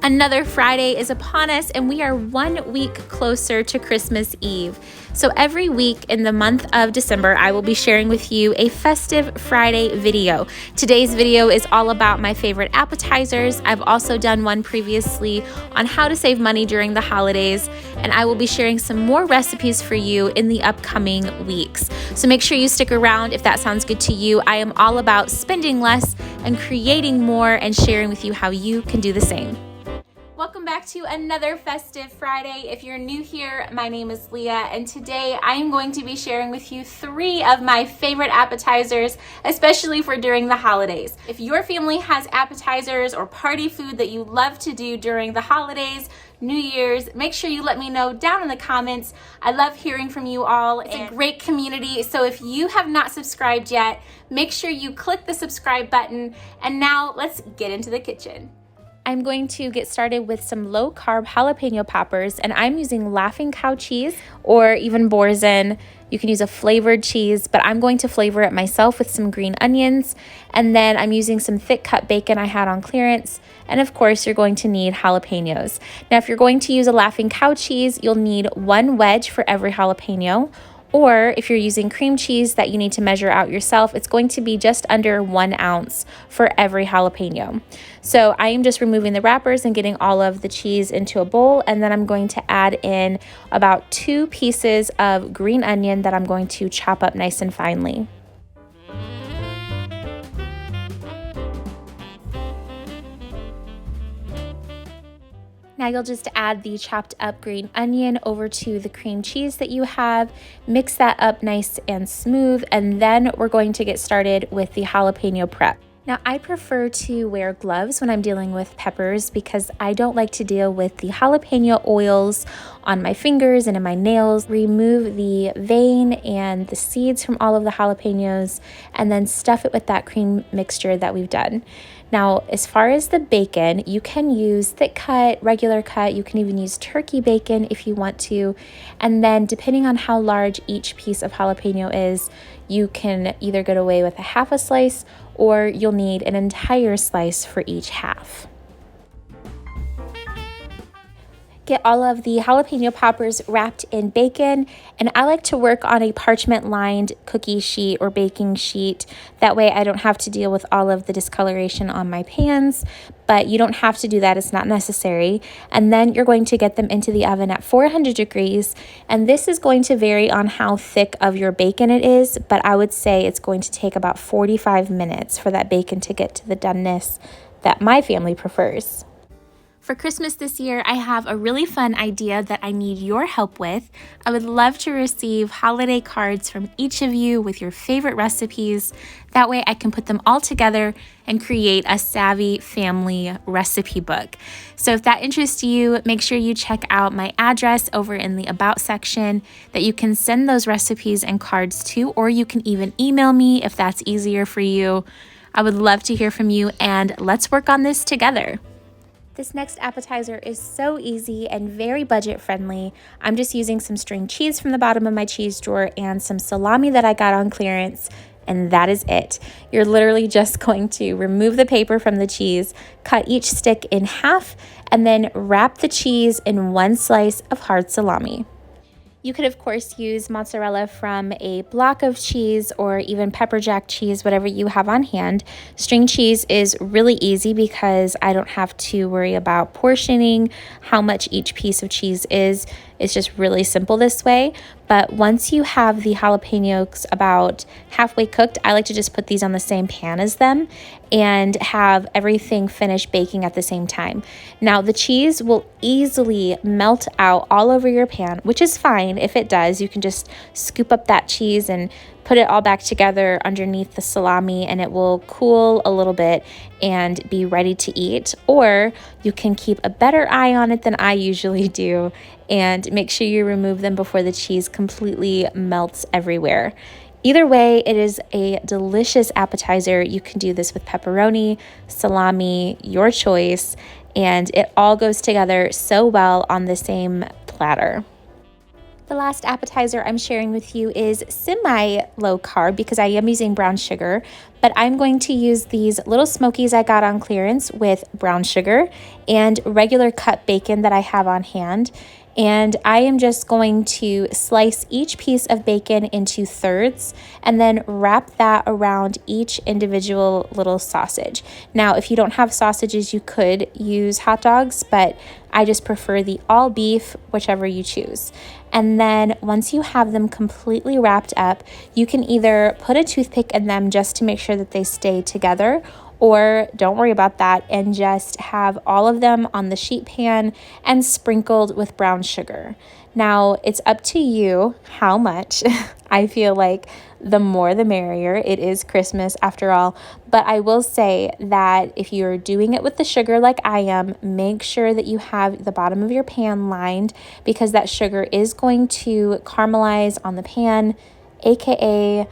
Another Friday is upon us and we are 1 week closer to Christmas Eve. So every week in the month of December, I will be sharing with you a festive Friday video. Today's video is all about my favorite appetizers. I've also done one previously on how to save money during the holidays, and I will be sharing some more recipes for you in the upcoming weeks. So make sure you stick around if that sounds good to you. I am all about spending less and creating more and sharing with you how you can do the same. Welcome back to another festive Friday. If you're new here, my name is Leah, and today I am going to be sharing with you 3 of my favorite appetizers, especially for during the holidays. If your family has appetizers or party food that you love to do during the holidays, New Year's, make sure you let me know down in the comments. I love hearing from you all. It's a great community, so if you have not subscribed yet, make sure you click the subscribe button. And now let's get into the kitchen. I'm going to get started with some low-carb jalapeno poppers, and I'm using Laughing Cow cheese or even Boursin. You can use a flavored cheese, but I'm going to flavor it myself with some green onions, and then I'm using some thick-cut bacon I had on clearance, and of course you're going to need jalapenos. Now if you're going to use a Laughing Cow cheese, you'll need 1 wedge for every jalapeno, or if you're using cream cheese that you need to measure out yourself, it's going to be just under 1 ounce for every jalapeno. So I am just removing the wrappers and getting all of the cheese into a bowl, and then I'm going to add in about 2 pieces of green onion that I'm going to chop up nice and finely. Now you'll just add the chopped up green onion over to the cream cheese that you have, mix that up nice and smooth, and then we're going to get started with the jalapeno prep. Now I prefer to wear gloves when I'm dealing with peppers because I don't like to deal with the jalapeno oils on my fingers and in my nails. Remove the vein and the seeds from all of the jalapenos and then stuff it with that cream mixture that we've done. Now, as far as the bacon, you can use thick cut, regular cut, you can even use turkey bacon if you want to. And then depending on how large each piece of jalapeno is, you can either get away with a half a slice or you'll need an entire slice for each half. Get all of the jalapeno poppers wrapped in bacon, and I like to work on a parchment lined cookie sheet or baking sheet. That way I don't have to deal with all of the discoloration on my pans, but you don't have to do that, it's not necessary. And then you're going to get them into the oven at 400 degrees, and this is going to vary on how thick of your bacon it is, but I would say it's going to take about 45 minutes for that bacon to get to the doneness that my family prefers. For Christmas this year, I have a really fun idea that I need your help with. I would love to receive holiday cards from each of you with your favorite recipes. That way I can put them all together and create a savvy family recipe book. So if that interests you, make sure you check out my address over in the About section that you can send those recipes and cards to, or you can even email me if that's easier for you. I would love to hear from you, and let's work on this together. This next appetizer is so easy and very budget friendly. I'm just using some string cheese from the bottom of my cheese drawer and some salami that I got on clearance, and that is it. You're literally just going to remove the paper from the cheese, cut each stick in half, and then wrap the cheese in 1 slice of hard salami. You could, of course, use mozzarella from a block of cheese or even pepper jack cheese, whatever you have on hand. String cheese is really easy because I don't have to worry about portioning how much each piece of cheese is. It's just really simple this way. But once you have the jalapenos about halfway cooked, I like to just put these on the same pan as them and have everything finish baking at the same time. Now the cheese will easily melt out all over your pan, which is fine if it does. You can just scoop up that cheese and put it all back together underneath the salami, and it will cool a little bit and be ready to eat. Or you can keep a better eye on it than I usually do and make sure you remove them before the cheese completely melts everywhere. Either way, it is a delicious appetizer. You can do this with pepperoni, salami, your choice, and it all goes together so well on the same platter. The last appetizer I'm sharing with you is semi-low carb because I am using brown sugar, but I'm going to use these little smokies I got on clearance with brown sugar and regular cut bacon that I have on hand. And I am just going to slice each piece of bacon into thirds and then wrap that around each individual little sausage. Now, if you don't have sausages, you could use hot dogs, but I just prefer the all beef, whichever you choose. And then once you have them completely wrapped up, you can either put a toothpick in them just to make sure that they stay together, or don't worry about that and just have all of them on the sheet pan and sprinkled with brown sugar. Now, it's up to you how much. I feel like the more the merrier. It is Christmas after all. But I will say that if you're doing it with the sugar like I am, make sure that you have the bottom of your pan lined, because that sugar is going to caramelize on the pan, aka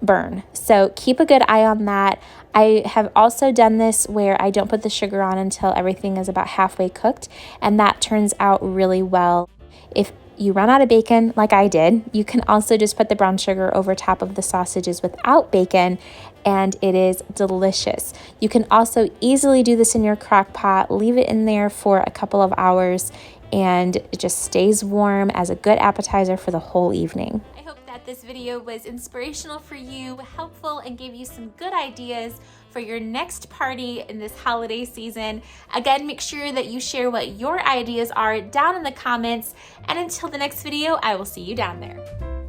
burn. So keep a good eye on that. I have also done this where I don't put the sugar on until everything is about halfway cooked, and that turns out really well. If you run out of bacon, like I did, you can also just put the brown sugar over top of the sausages without bacon, and it is delicious. You can also easily do this in your crock pot, leave it in there for a couple of hours, and it just stays warm as a good appetizer for the whole evening. I hope that this video was inspirational for you, helpful, and gave you some good ideas for your next party in this holiday season. Again, make sure that you share what your ideas are down in the comments, and until the next video, I will see you down there.